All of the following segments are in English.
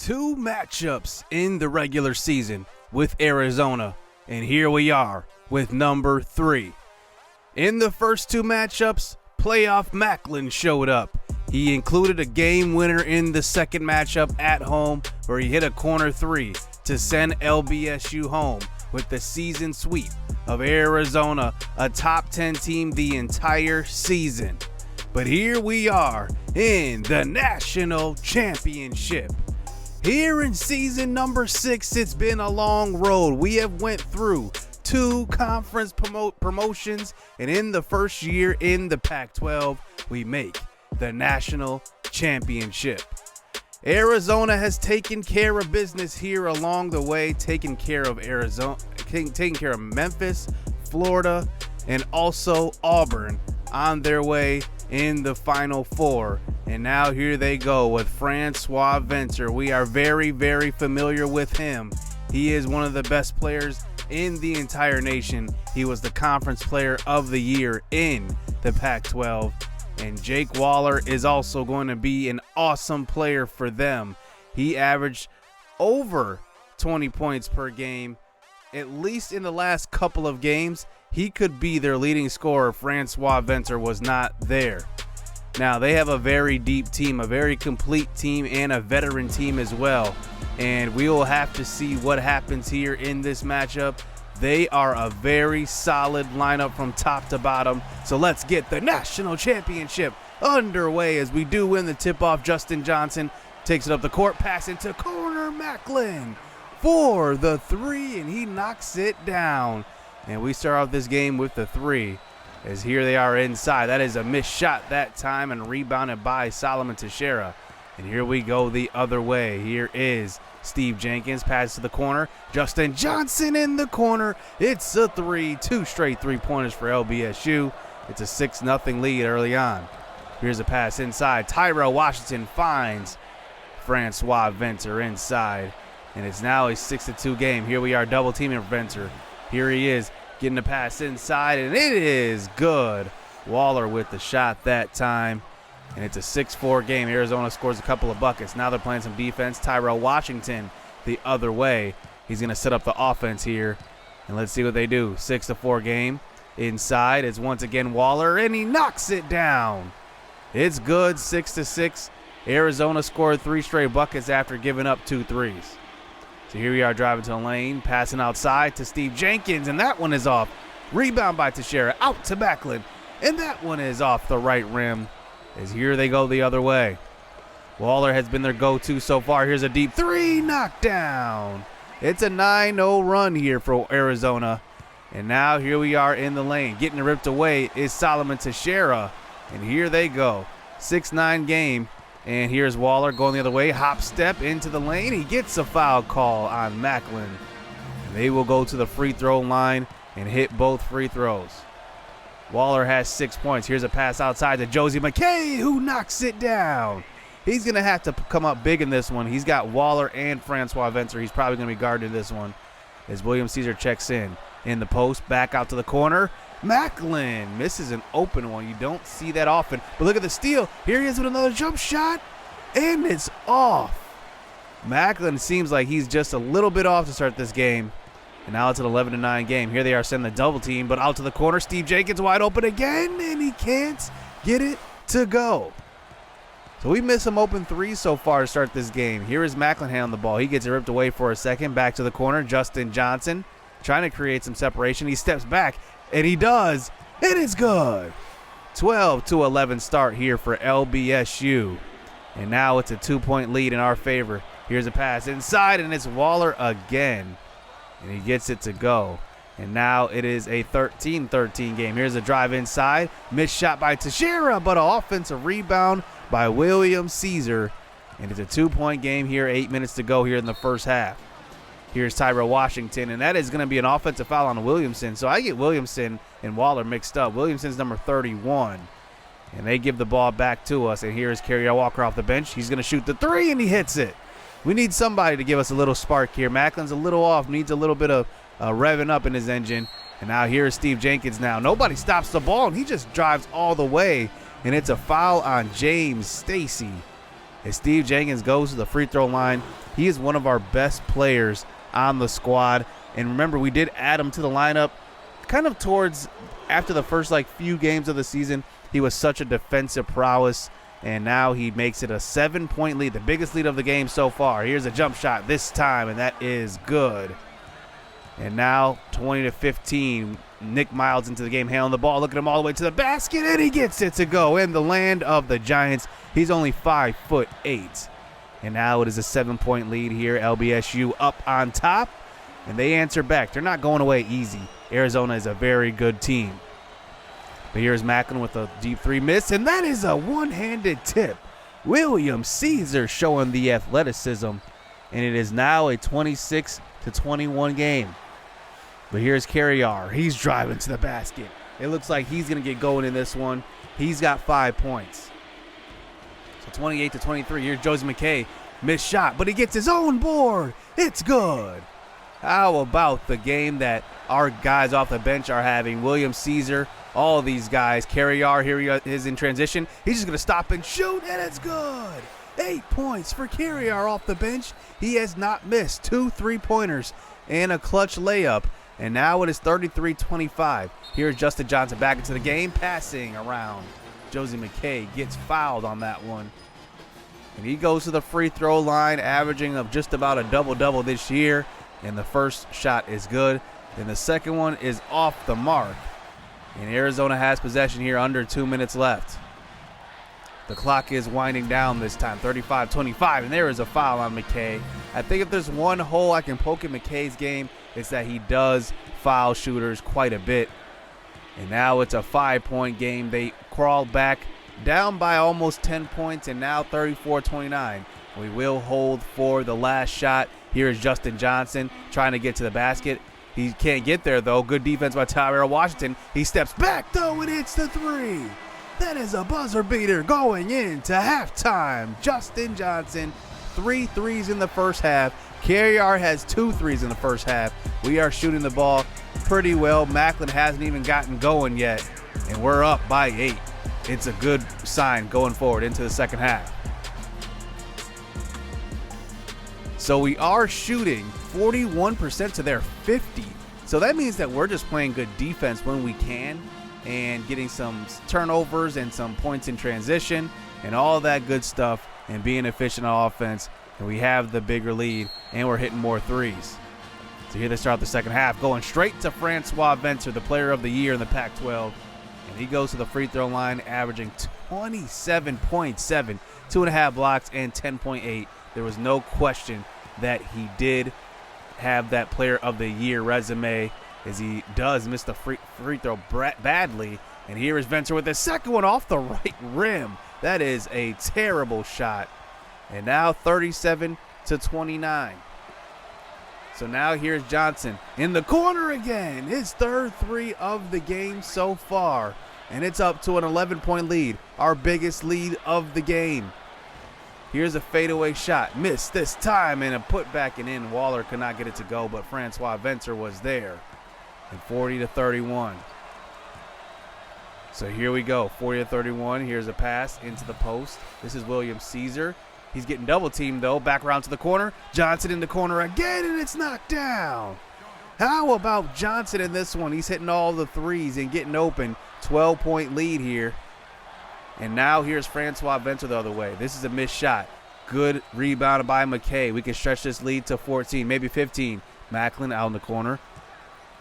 2 matchups in the regular season with Arizona, and here we are with number 3. In the first 2 matchups, playoff Macklin showed up. He included a game winner in the second matchup at home where he hit a corner 3 to send LBSU home with the season sweep of Arizona, a top 10 team the entire season. But here we are in the national championship. Here in season number 6, it's been a long road. We have went through 2 conference promotions, and in the first year in the Pac-12, we make the national championship. Arizona has taken care of business here along the way, taking care of Memphis, Florida, and also Auburn on their way in the Final Four. And now here they go with Francois Venter. We are very, very familiar with him. He is one of the best players in the entire nation. He was the Conference Player of the Year in the Pac-12. And Jake Waller is also going to be an awesome player for them. He averaged over 20 points per game, at least in the last couple of games. He could be their leading scorer if Francois Venter was not there. Now, they have a very deep team, a very complete team, and a veteran team as well. And we will have to see what happens here in this matchup. They are a very solid lineup from top to bottom. So let's get the national championship underway as we do win the tip-off. Justin Johnson takes it up the court, pass into corner Macklin for the 3, and he knocks it down. And we start off this game with the 3. As here they are inside. That is a missed shot that time and rebounded by Solomon Teixeira. And here we go the other way. Here is Steve Jenkins, pass to the corner. Justin Johnson in the corner. It's a 3. 2 straight 3-pointers for LBSU. It's a 6-0 lead early on. Here's a pass inside. Tyrell Washington finds Francois Venter inside. And it's now a 6-2 game. Here we are double teaming Venter. Here he is getting the pass inside, and it is good. Waller with the shot that time. And it's a 6-4 game. Arizona scores a couple of buckets. Now they're playing some defense. Tyrell Washington the other way. He's going to set up the offense here. And let's see what they do. 6-4 game. Inside is once again Waller, and he knocks it down. It's good, 6-6. Arizona scored 3 straight buckets after giving up 2 threes. So here we are driving to the lane, passing outside to Steve Jenkins, and that one is off. Rebound by Teixeira, out to Macklin, and that one is off the right rim. As here they go the other way. Waller has been their go-to so far. Here's a deep 3, knocked down. It's a 9-0 run here for Arizona. And now here we are in the lane. Getting ripped away is Solomon Teixeira. And here they go. 6-9 game. And here's Waller going the other way. Hop step into the lane. He gets a foul call on Macklin. And they will go to the free throw line and hit both free throws. Waller has 6 points. Here's a pass outside to Josie McKay, who knocks it down. He's going to have to come up big in this one. He's got Waller and Francois Venter. He's probably going to be guarding this one as William Caesar checks in the post, back out to the corner. Macklin misses an open one. You don't see that often. But look at the steal. Here he is with another jump shot, and it's off. Macklin seems like he's just a little bit off to start this game. And now it's an 11-9 game. Here they are sending the double team, but out to the corner. Steve Jenkins wide open again, and he can't get it to go. So we missed some open 3s so far to start this game. Here is Macklin handling the ball. He gets it ripped away for a second. Back to the corner. Justin Johnson trying to create some separation. He steps back, and he does. It is good. 12-11 start here for LBSU. And now it's a 2-point lead in our favor. Here's a pass inside, and it's Waller again. And he gets it to go. And now it is a 13-13 game. Here's a drive inside. Missed shot by Teixeira, but an offensive rebound by William Caesar. And it's a 2-point game here. 8 minutes to go here in the first half. Here's Tyrell Washington, and that is going to be an offensive foul on Williamson. So I get Williamson and Waller mixed up. Williamson's number 31. And they give the ball back to us. And here's Kerry Walker off the bench. He's going to shoot the 3, and he hits it. We need somebody to give us a little spark here. Macklin's a little off, needs a little bit of revving up in his engine. And now here's Steve Jenkins now. Nobody stops the ball, and he just drives all the way. And it's a foul on James Stacy. as Steve Jenkins goes to the free throw line. He is one of our best players on the squad. And remember, we did add him to the lineup kind of towards after the first few games of the season. He was such a defensive prowess, and now he makes it a 7-point lead, the biggest lead of the game so far. Here's a jump shot this time, and that is good. And now 20-15, Nick Miles into the game, handling the ball, looking him all the way to the basket, and he gets it to go in the land of the Giants. He's only 5'8". And now it is a 7-point lead here. LBSU up on top, and they answer back. They're not going away easy. Arizona is a very good team. But here's Macklin with a deep three miss, and that is a one-handed tip. William Caesar showing the athleticism, and it is now a 26-21 game. But here's Carrier. He's driving to the basket. It looks like he's going to get going in this one. He's got 5 points. So 28-23. Here's Josie McKay. Missed shot, but he gets his own board. It's good. How about the game that our guys off the bench are having? William Caesar, all of these guys. Carrier, here he is in transition. He's just going to stop and shoot, and it's good. 8 points for Carrier off the bench. He has not missed 2 3-pointers and a clutch layup. And now it is 33-25. Here's Justin Johnson back into the game, passing around. Josie McKay gets fouled on that one. And he goes to the free throw line, averaging of just about a double-double this year. And the first shot is good. And the second one is off the mark. And Arizona has possession here, under 2 minutes left. The clock is winding down this time, 35-25, and there is a foul on McKay. I think if there's one hole I can poke in McKay's game, it's that he does foul shooters quite a bit. And now it's a 5-point game. They crawled back down by almost 10 points, and now 34-29. We will hold for the last shot. Here is Justin Johnson trying to get to the basket. He can't get there, though. Good defense by Tyrell Washington. He steps back, though, and hits the three. That is a buzzer beater going into halftime. Justin Johnson, 3 threes in the first half. Carrier has 2 threes in the first half. We are shooting the ball pretty well. Macklin hasn't even gotten going yet, and we're up by 8. It's a good sign going forward into the second half. So we are shooting 41% to their 50. So that means that we're just playing good defense when we can and getting some turnovers and some points in transition and all that good stuff and being efficient on offense. And we have the bigger lead, and we're hitting more threes. So here they start the second half, going straight to Francois Vencer, the player of the year in the Pac-12. And he goes to the free throw line, averaging 27.7, 2.5 blocks, and 10.8. There was no question that he did have that player of the year resume, as he does miss the free throw badly. And here is Vencer with his second one off the right rim. That is a terrible shot. And now 37-29. So now here's Johnson in the corner again. His third 3 of the game so far. And it's up to an 11-point lead, our biggest lead of the game. Here's a fadeaway shot. Missed this time, and a putback and in. Waller could not get it to go, but Francois Vencer was there. And 40-31. So here we go, 40-31. Here's a pass into the post. This is William Caesar. He's getting double teamed, though. Back around to the corner. Johnson in the corner again, and it's knocked down. How about Johnson in this one? He's hitting all the threes and getting open. 12-point lead here. And now here's Francois Vencer the other way. This is a missed shot. Good rebound by McKay. We can stretch this lead to 14, maybe 15. Macklin out in the corner.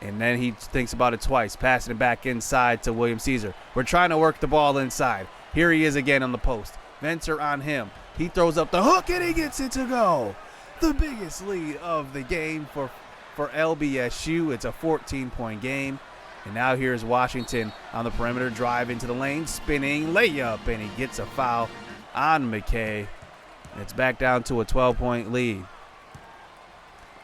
And then he thinks about it twice, passing it back inside to William Caesar. We're trying to work the ball inside. Here he is again on the post. Vencer on him. He throws up the hook, and he gets it to go. The biggest lead of the game for LBSU. It's a 14-point game. And now here's Washington on the perimeter, drive into the lane, spinning layup, and he gets a foul on McKay. And it's back down to a 12-point lead.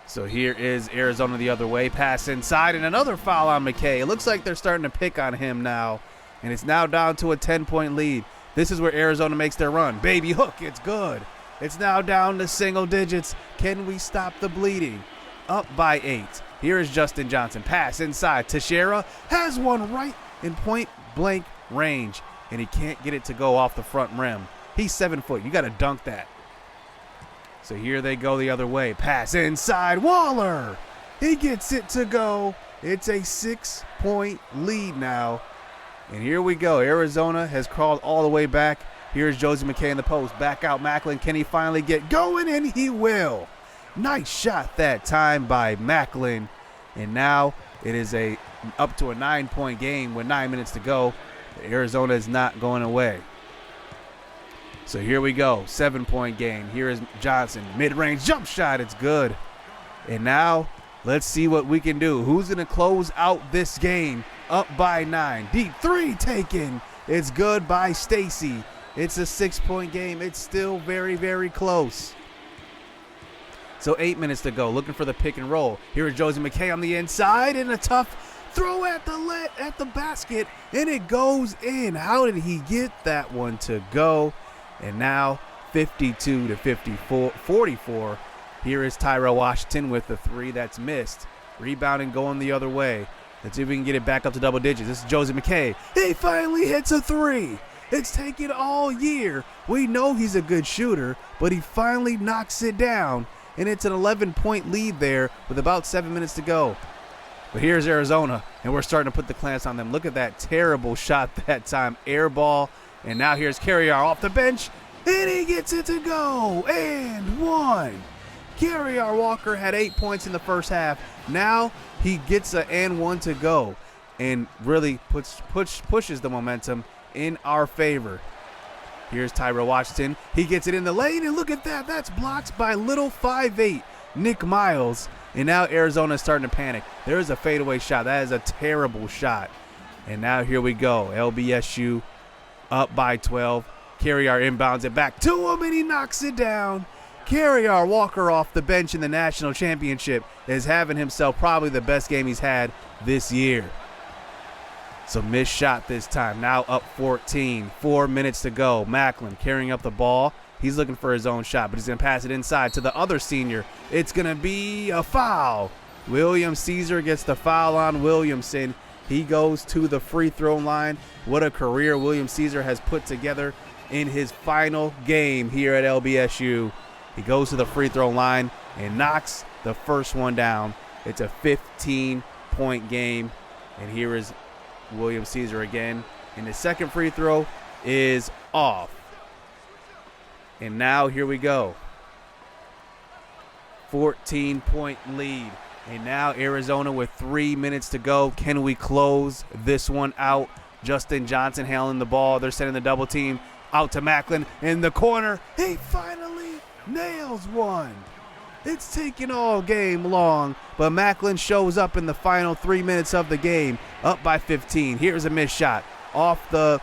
So here is Arizona the other way, pass inside, and another foul on McKay. It looks like they're starting to pick on him now, and it's now down to a 10-point lead. This is where Arizona makes their run. Baby hook, it's good. It's now down to single digits. Can we stop the bleeding? Up by 8. Here is Justin Johnson. Pass inside. Teixeira has one right in point-blank range, and he can't get it to go off the front rim. He's 7 foot. You got to dunk that. So here they go the other way. Pass inside. Waller. He gets it to go. It's a 6-point lead now. And here we go. Arizona has crawled all the way back. Here's Josie McKay in the post. Back out Macklin. Can he finally get going? And he will. Nice shot that time by Macklin. And now it is up to a 9-point game with 9 minutes to go. Arizona is not going away. So here we go. 7-point game. Here is Johnson. Mid-range jump shot. It's good. And now let's see what we can do. Who's going to close out this game? Up by 9. Deep three taken. It's good by Stacy. It's a 6-point game. It's still very, very close. So 8 minutes to go. Looking for the pick and roll. Here is Josie McKay on the inside, and a tough throw at the basket, and it goes in. How did he get that one to go? And now 52 to 44. Here is Tyrell Washington with the three that's missed. Rebounding going the other way. Let's see if we can get it back up to double digits. This is Josie McKay. He finally hits a three. It's taken all year. We know he's a good shooter, but he finally knocks it down. And it's an 11-point lead there with about 7 minutes to go. But here's Arizona, and we're starting to put the clamps on them. Look at that terrible shot that time. Air ball. And now here's Carrier off the bench, and he gets it to go. And one. Carrier Walker had 8 points in the first half. Now he gets an and one to go and really pushes the momentum in our favor. Here's Tyrell Washington. He gets it in the lane, and look at that. That's blocked by little 5'8" Nick Miles. And now Arizona is starting to panic. There is a fadeaway shot. That is a terrible shot. And now here we go. LBSU up by 12. Carrier inbounds it back to him, and he knocks it down. Carrier Walker off the bench in the national championship is having himself probably the best game he's had this year. So missed shot this time. Now up 14. 4 minutes to go. Macklin carrying up the ball. He's looking for his own shot, but he's going to pass it inside to the other senior. It's going to be a foul. William Caesar gets the foul on Williamson. He goes to the free throw line. What a career William Caesar has put together in his final game here at LBSU. He goes to the free throw line and knocks the first one down. It's a 15-point game. And here is William Caesar again. And the second free throw is off. And now here we go. 14-point lead. And now Arizona with 3 minutes to go. Can we close this one out? Justin Johnson handling the ball. They're sending the double team out to Macklin in the corner. He finally nails one. It's taken all game long, but Macklin shows up in the final 3 minutes of the game, up by 15. Here's a missed shot off the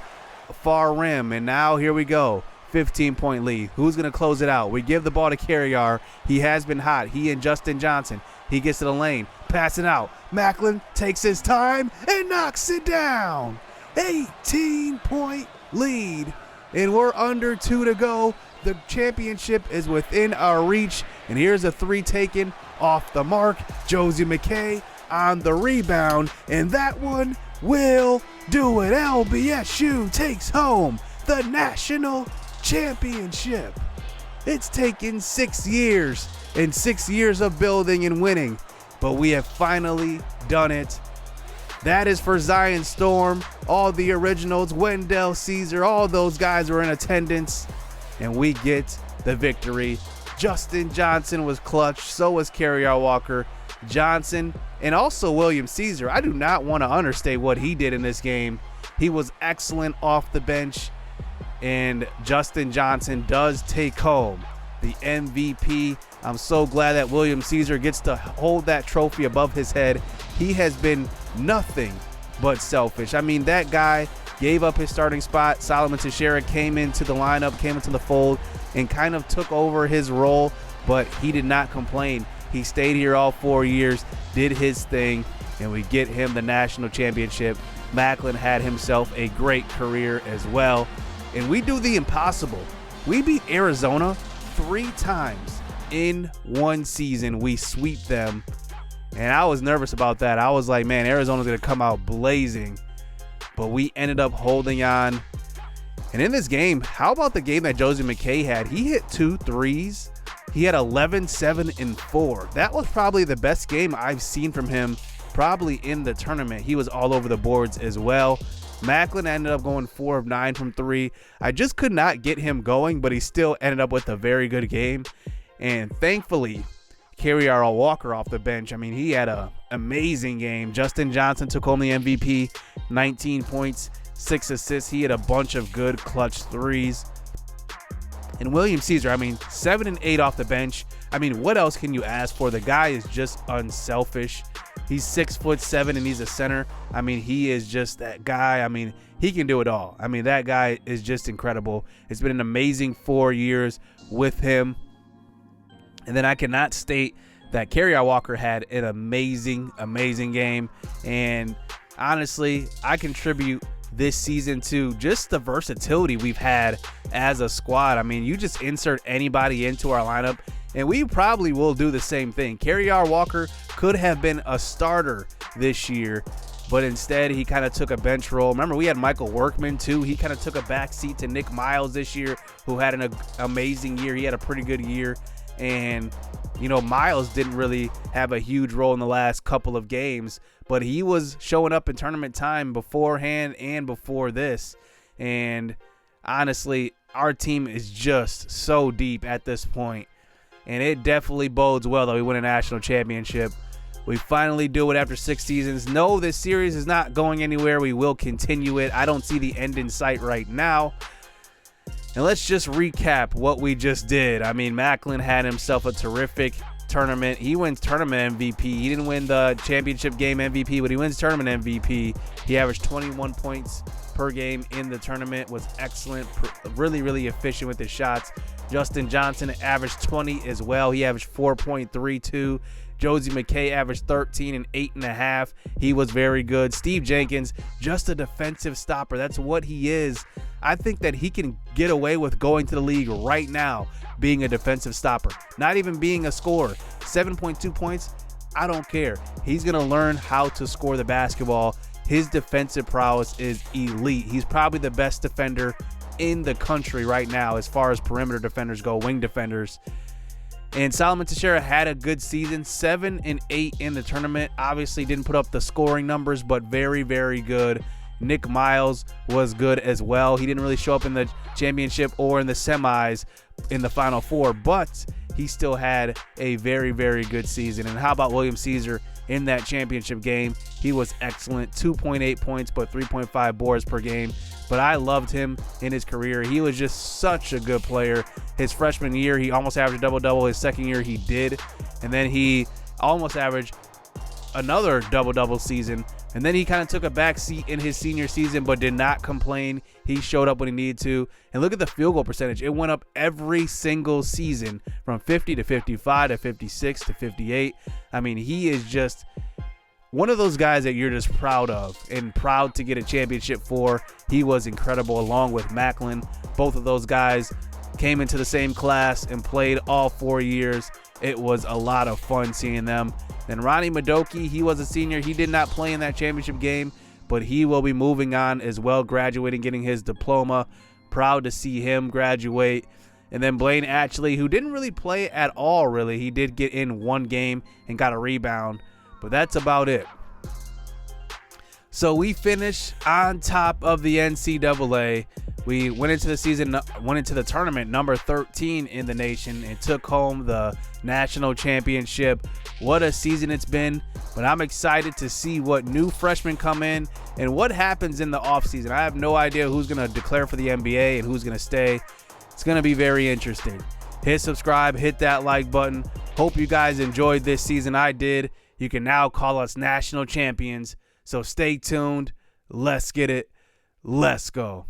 far rim, and now here we go. 15-point lead. Who's going to close it out? We give the ball to Carrier. He has been hot. He and Justin Johnson. He gets to the lane, passing out. Macklin takes his time and knocks it down. 18-point lead, and we're under 2 to go. The championship is within our reach, and here's a three taken off the mark. Josie McKay on the rebound, and that one will do it. LBSU takes home the national championship. It's taken 6 years and 6 years of building and winning, but we have finally done it. That is for Zion Storm, all the originals, Wendell Caesar, all those guys were in attendance, and we get the victory. Justin Johnson was clutch, so was Carrier Walker. Johnson and also William Caesar. I do not want to understate what he did in this game. He was excellent off the bench, and Justin Johnson does take home the MVP. I'm so glad that William Caesar gets to hold that trophy above his head. He has been nothing but selfish. I mean, that guy gave up his starting spot. Solomon Teixeira came into the lineup, came into the fold, and kind of took over his role, but he did not complain. He stayed here all 4 years, did his thing, and we get him the national championship. Macklin had himself a great career as well. And we do the impossible. We beat Arizona 3 times in one season. We sweep them. And I was nervous about that. I was like, man, Arizona's going to come out blazing. But we ended up holding on. And in this game, how about the game that Josie McKay had? He hit 2 threes. He had 11, 7, and 4. That was probably the best game I've seen from him probably in the tournament. He was all over the boards as well. Macklin ended up going 4 of 9 from 3. I just could not get him going, but he still ended up with a very good game. And thankfully, Carrier Walker off the bench, I mean, he had an amazing game. Justin Johnson took home the MVP, 19 points, 6 assists. He had a bunch of good clutch threes. And William Caesar, I mean, 7 and 8 off the bench. I mean, what else can you ask for? The guy is just unselfish. He's 6'7" and he's a center. I mean, he is just that guy. I mean, he can do it all. I mean, that guy is just incredible. It's been an amazing 4 years with him. And then I cannot state that Carrier Walker had an amazing, amazing game. And honestly, I contribute this season to just the versatility we've had as a squad. I mean, you just insert anybody into our lineup, and we probably will do the same thing. Carrier Walker could have been a starter this year, but instead he kind of took a bench role. Remember, we had Michael Workman too. He kind of took a back seat to Nick Miles this year, who had an amazing year. He had a pretty good year. And, you know, Miles didn't really have a huge role in the last couple of games, but he was showing up in tournament time beforehand and before this. And honestly, our team is just so deep at this point. And it definitely bodes well that we win a national championship. We finally do it after 6 seasons. No, this series is not going anywhere. We will continue it. I don't see the end in sight right now. And let's just recap what we just did. I mean, Macklin had himself a terrific tournament. He wins tournament MVP. He didn't win the championship game MVP, but he wins tournament MVP. He averaged 21 points per game in the tournament, was excellent, really, really efficient with his shots. Justin Johnson averaged 20 as well. He averaged 4.32. Josie McKay averaged 13 and 8.5. He was very good. Steve Jenkins, just a defensive stopper. That's what he is. I think that he can get away with going to the league right now being a defensive stopper, not even being a scorer. 7.2 points, I don't care. He's going to learn how to score the basketball. His defensive prowess is elite. He's probably the best defender in the country right now as far as perimeter defenders go, wing defenders. And Solomon Teixeira had a good season, 7 and 8 in the tournament. Obviously didn't put up the scoring numbers, but very, very good. Nick Miles was good as well. He didn't really show up in the championship or in the semis in the Final Four, but he still had a very, very good season. And how about William Caesar in that championship game? He was excellent, 2.8 points, but 3.5 boards per game. But I loved him in his career. He was just such a good player. His freshman year, he almost averaged a double-double. His second year, he did. And then he almost averaged another double-double season. And then he kind of took a back seat in his senior season, but did not complain. He showed up when he needed to. And look at the field goal percentage. It went up every single season from 50 to 55 to 56 to 58. I mean, he is just one of those guys that you're just proud of and proud to get a championship for. He was incredible along with Macklin. Both of those guys came into the same class and played all 4 years. It was a lot of fun seeing them. Then Ronnie Madoki, he was a senior. He did not play in that championship game, but he will be moving on as well, graduating, getting his diploma. Proud to see him graduate. And then Blaine Atchley, who didn't really play at all, really. He did get in one game and got a rebound, but that's about it. So we finished on top of the NCAA. We went into the tournament number 13 in the nation and took home the national championship. What a season it's been, but I'm excited to see what new freshmen come in and what happens in the offseason. I have no idea who's going to declare for the NBA and who's going to stay. It's going to be very interesting. Hit subscribe, hit that like button. Hope you guys enjoyed this season. I did. You can now call us national champions. So stay tuned. Let's get it. Let's go.